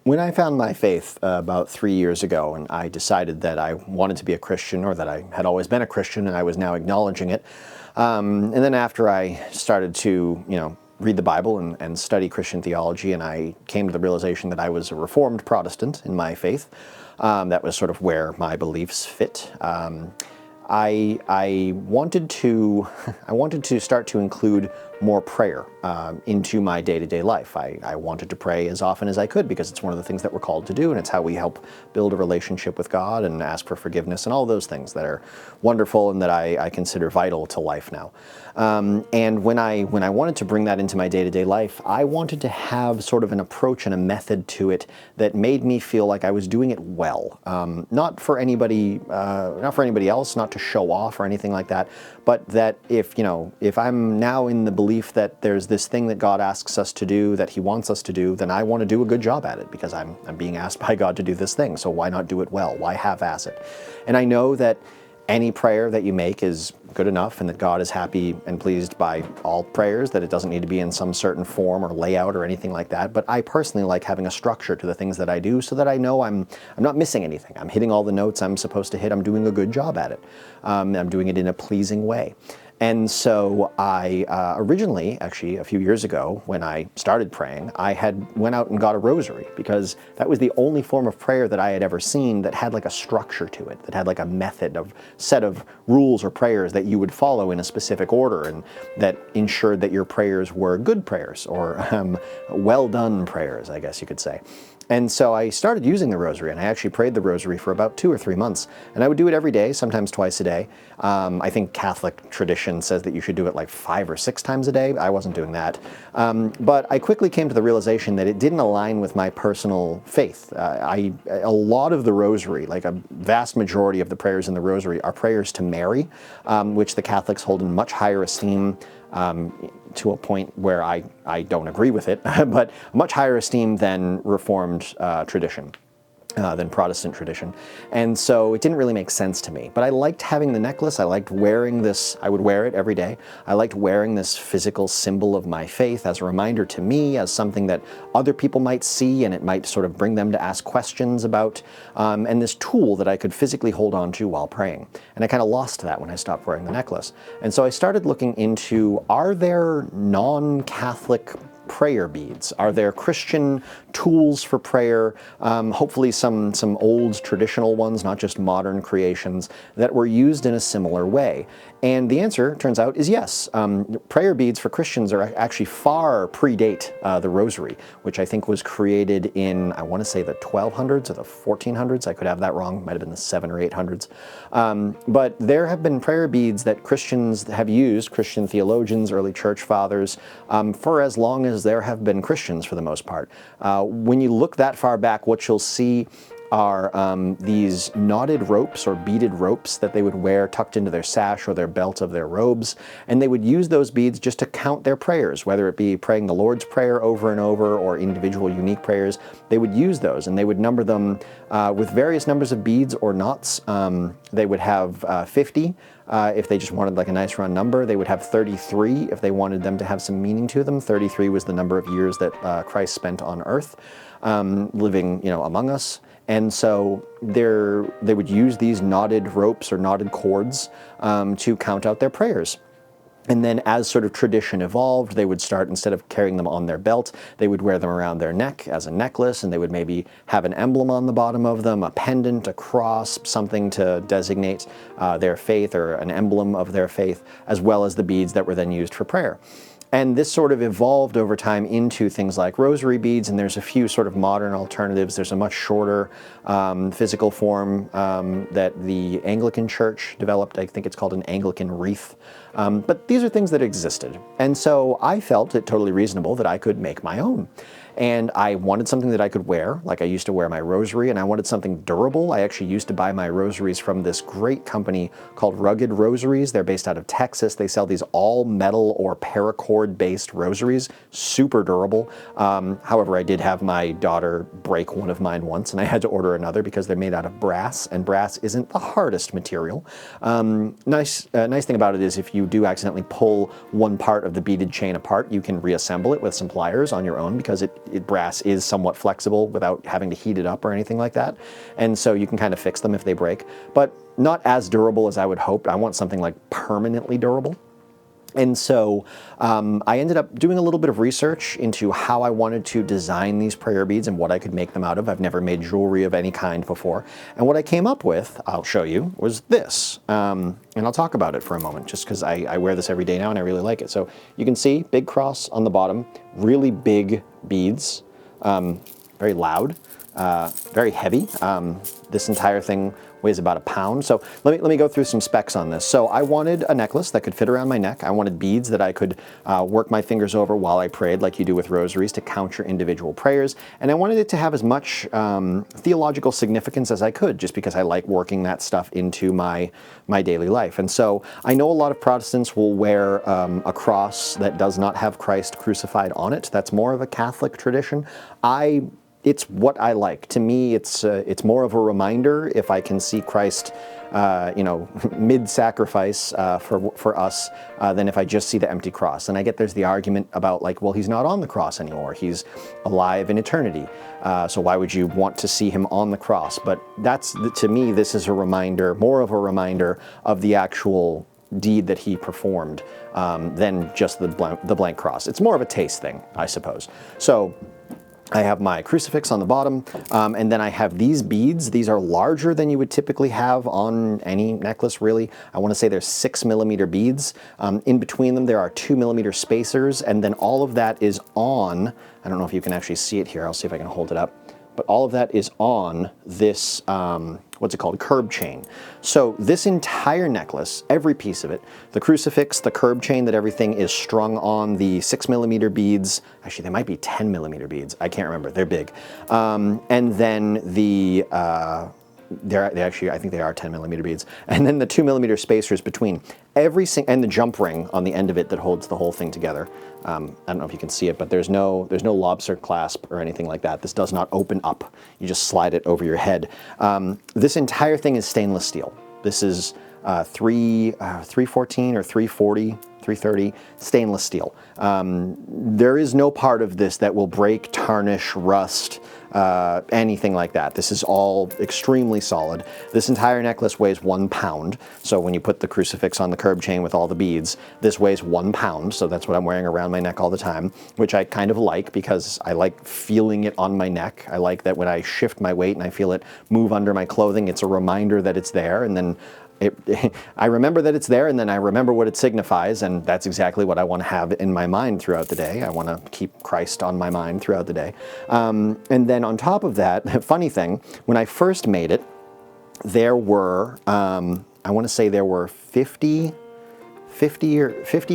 When I found my faith about 3 years ago, and I decided that I wanted to be a Christian, or that I had always been a Christian and I was now acknowledging it, and then after I started to, read the Bible and study Christian theology, and I came to the realization that I was a Reformed Protestant in my faith. That was sort of where my beliefs fit. I wanted to start to include more prayer into my day-to-day life. I wanted to pray as often as I could because it's one of the things that we're called to do, and it's how we help build a relationship with God and ask for forgiveness and all those things that are wonderful and that I consider vital to life now. And when I wanted to bring that into my day-to-day life, I wanted to have sort of an approach and a method to it that made me feel like I was doing it well. Not for anybody else, not to show off or anything like that, but that if I'm now in the belief that there's this thing that God asks us to do, that He wants us to do, then I want to do a good job at it because I'm being asked by God to do this thing. So why not do it well? Why half-ass it? And I know that any prayer that you make is good enough, and that God is happy and pleased by all prayers, that it doesn't need to be in some certain form or layout or anything like that. But I personally like having a structure to the things that I do so that I know I'm not missing anything. I'm hitting all the notes I'm supposed to hit. I'm doing a good job at it. I'm doing it in a pleasing way. And so I originally, actually a few years ago, when I started praying, I went out and got a rosary, because that was the only form of prayer that I had ever seen that had like a structure to it, that had like a method of set of rules or prayers that you would follow in a specific order, and that ensured that your prayers were good prayers, or well done prayers, I guess you could say. And so I started using the rosary, and I actually prayed the rosary for about 2 or 3 months. And I would do it every day, sometimes twice a day. I think Catholic tradition says that you should do it like 5 or 6 times a day. I wasn't doing that. But I quickly came to the realization that it didn't align with my personal faith. A lot of the rosary, like a vast majority of the prayers in the rosary, are prayers to Mary, which the Catholics hold in much higher esteem, to a point where I don't agree with it, but much higher esteem than Reformed tradition, than Protestant tradition. And so it didn't really make sense to me. But I liked having the necklace. I liked wearing this. I would wear it every day. I liked wearing this physical symbol of my faith as a reminder to me, as something that other people might see, and it might sort of bring them to ask questions about, and this tool that I could physically hold on to while praying. And I kind of lost that when I stopped wearing the necklace. And so I started looking into, are there non-Catholic prayer beads? Are there Christian tools for prayer, hopefully some old traditional ones, not just modern creations, that were used in a similar way? And the answer, turns out, is yes. Prayer beads for Christians are actually far predate the rosary, which I think was created in, I want to say, the 1200s or the 1400s. I could have that wrong. Might have been the 700s or 800s. But there have been prayer beads that Christians have used, Christian theologians, early church fathers, for as long as there have been Christians, for the most part. When you look that far back, what you'll see are these knotted ropes or beaded ropes that they would wear tucked into their sash or their belt of their robes, and they would use those beads just to count their prayers, whether it be praying the Lord's Prayer over and over or individual unique prayers. They would use those, and they would number them with various numbers of beads or knots. They would have 50 if they just wanted like a nice round number. They would have 33 if they wanted them to have some meaning to them. 33 was the number of years that Christ spent on earth, living, among us. And so they would use these knotted ropes or knotted cords to count out their prayers. And then as sort of tradition evolved, they would start, instead of carrying them on their belt, they would wear them around their neck as a necklace, and they would maybe have an emblem on the bottom of them, a pendant, a cross, something to designate their faith or an emblem of their faith, as well as the beads that were then used for prayer. And this sort of evolved over time into things like rosary beads, and there's a few sort of modern alternatives. There's a much shorter physical form that the Anglican Church developed. I think it's called an Anglican wreath. But these are things that existed. And so I felt it totally reasonable that I could make my own. And I wanted something that I could wear, like I used to wear my rosary, and I wanted something durable. I actually used to buy my rosaries from this great company called Rugged Rosaries. They're based out of Texas. They sell these all metal or paracord-based rosaries, super durable. However, I did have my daughter break one of mine once, and I had to order another because they're made out of brass, and brass isn't the hardest material. Nice thing about it is if you do accidentally pull one part of the beaded chain apart, you can reassemble it with some pliers on your own because it brass is somewhat flexible without having to heat it up or anything like that. And so you can kind of fix them if they break, but not as durable as I would hope. I want something like permanently durable. And so I ended up doing a little bit of research into how I wanted to design these prayer beads and what I could make them out of. I've never made jewelry of any kind before. And what I came up with, I'll show you, was this. And I'll talk about it for a moment, just because I wear this every day now and I really like it. So you can see big cross on the bottom, really big beads, very loud, very heavy. This entire thing weighs about a pound. So let me go through some specs on this. So I wanted a necklace that could fit around my neck. I wanted beads that I could work my fingers over while I prayed, like you do with rosaries, to count your individual prayers. And I wanted it to have as much theological significance as I could, just because I like working that stuff into my daily life. And so I know a lot of Protestants will wear a cross that does not have Christ crucified on it. That's more of a Catholic tradition. It's what I like. To me, it's more of a reminder if I can see Christ, mid-sacrifice for us, than if I just see the empty cross. And I get there's the argument about like, well, he's not on the cross anymore. He's alive in eternity. So why would you want to see him on the cross? But to me, this is a reminder, more of a reminder of the actual deed that he performed than just the blank cross. It's more of a taste thing, I suppose. So I have my crucifix on the bottom, and then I have these beads. These are larger than you would typically have on any necklace, really. I want to say they're 6mm beads. In between them, there are 2mm spacers, and then all of that is on, I don't know if you can actually see it here. I'll see if I can hold it up. But all of that is on this, what's it called, curb chain. So this entire necklace, every piece of it, the crucifix, the curb chain that everything is strung on, the 6mm beads, actually they might be 10mm beads, I can't remember, they're big. And then the, I think they are 10mm beads. And then the 2mm spacers between and the jump ring on the end of it that holds the whole thing together. I don't know if you can see it, but there's no lobster clasp or anything like that. This does not open up. You just slide it over your head. This entire thing is stainless steel. This is 314 or 340, 330 stainless steel. There is no part of this that will break, tarnish, rust, anything like that. This is all extremely solid. This entire necklace weighs 1 pound. So when you put the crucifix on the curb chain with all the beads, this weighs 1 pound. So that's what I'm wearing around my neck all the time, which I kind of like because I like feeling it on my neck. I like that when I shift my weight and I feel it move under my clothing, it's a reminder that it's there. And then I remember that it's there, and then I remember what it signifies, and that's exactly what I want to have in my mind throughout the day. I want to keep Christ on my mind throughout the day. And then on top of that, funny thing, when I first made it, there were, I want to say there were 50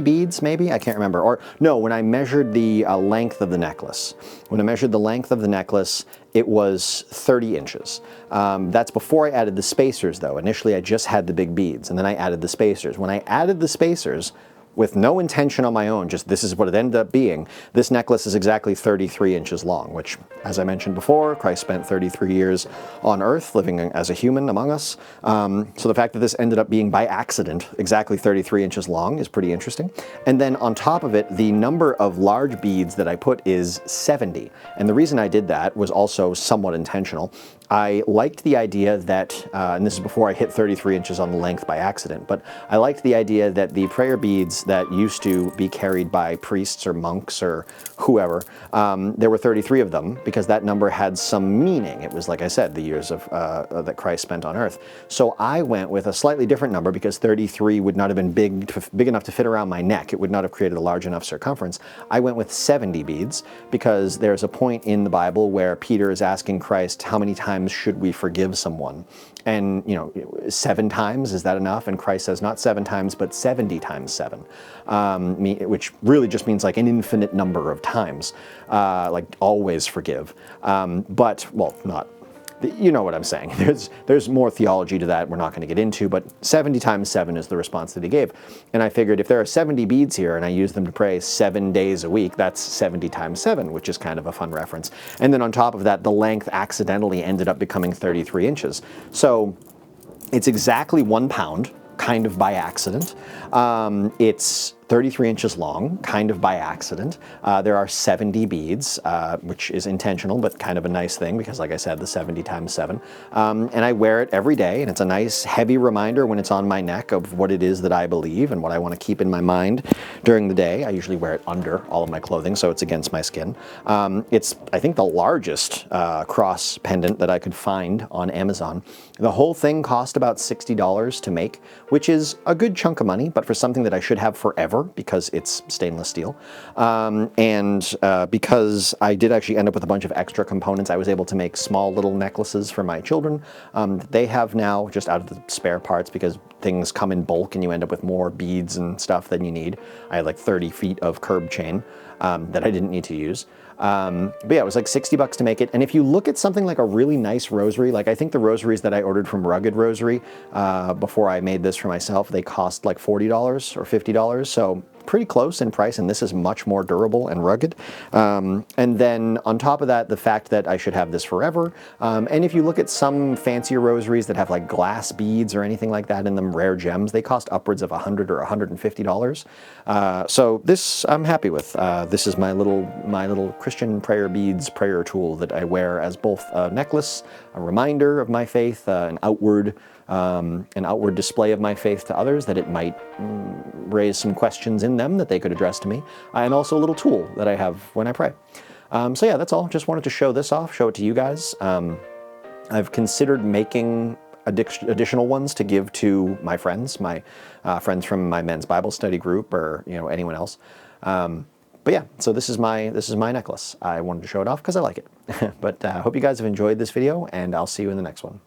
beads, maybe? I can't remember. Or no, when I measured the length of the necklace. When I measured the length of the necklace, it was 30 inches. That's before I added the spacers, though. Initially, I just had the big beads, and then I added the spacers. When I added the spacers, with no intention on my own, just this is what it ended up being, this necklace is exactly 33 inches long, which, as I mentioned before, Christ spent 33 years on earth living as a human among us. So the fact that this ended up being by accident exactly 33 inches long is pretty interesting. And then on top of it, the number of large beads that I put is 70. And the reason I did that was also somewhat intentional. I liked the idea that, and this is before I hit 33 inches on the length by accident, but I liked the idea that the prayer beads that used to be carried by priests or monks or whoever, there were 33 of them because that number had some meaning. It was, like I said, the years of that Christ spent on earth. So I went with a slightly different number because 33 would not have been big enough to fit around my neck. It would not have created a large enough circumference. I went with 70 beads because there's a point in the Bible where Peter is asking Christ, how many times should we forgive someone? And, 7 times, is that enough? And Christ says not 7 times, but 70 times 7, which really just means like an infinite number of times, like always forgive. But, well, not. You know what I'm saying. There's more theology to that we're not going to get into, but 70 times 7 is the response that he gave. And I figured if there are 70 beads here and I use them to pray 7 days a week, that's 70 times 7, which is kind of a fun reference. And then on top of that, the length accidentally ended up becoming 33 inches. So it's exactly 1 pound, kind of by accident. It's 33 inches long, kind of by accident. There are 70 beads, which is intentional, but kind of a nice thing because, like I said, the 70 times 7. And I wear it every day, and it's a nice heavy reminder when it's on my neck of what it is that I believe and what I want to keep in my mind during the day. I usually wear it under all of my clothing, so it's against my skin. It's, I think, the largest cross pendant that I could find on Amazon. The whole thing cost about $60 to make, which is a good chunk of money, but for something that I should have forever because it's stainless steel. Because I did actually end up with a bunch of extra components, I was able to make small little necklaces for my children. They have now, just out of the spare parts, because things come in bulk and you end up with more beads and stuff than you need. I had like 30 feet of curb chain that I didn't need to use. But yeah, it was like $60 to make it. And if you look at something like a really nice rosary, like I think the rosaries that I ordered from Rugged Rosary before I made this for myself, they cost like $40 or $50. So pretty close in price, and this is much more durable and rugged. And then on top of that, the fact that I should have this forever. And if you look at some fancier rosaries that have like glass beads or anything like that in them, rare gems, they cost upwards of $100 or $150. So this I'm happy with. This is my little Christian prayer beads prayer tool that I wear as both a necklace, a reminder of my faith, an outward display of my faith to others, that it might raise some questions in them that they could address to me, and also a little tool that I have when I pray. So yeah, that's all. Just wanted to show this off, show it to you guys. I've considered making additional ones to give to my friends, friends from my men's Bible study group, or anyone else. But yeah, so this is my necklace. I wanted to show it off because I like it. But I hope you guys have enjoyed this video, and I'll see you in the next one.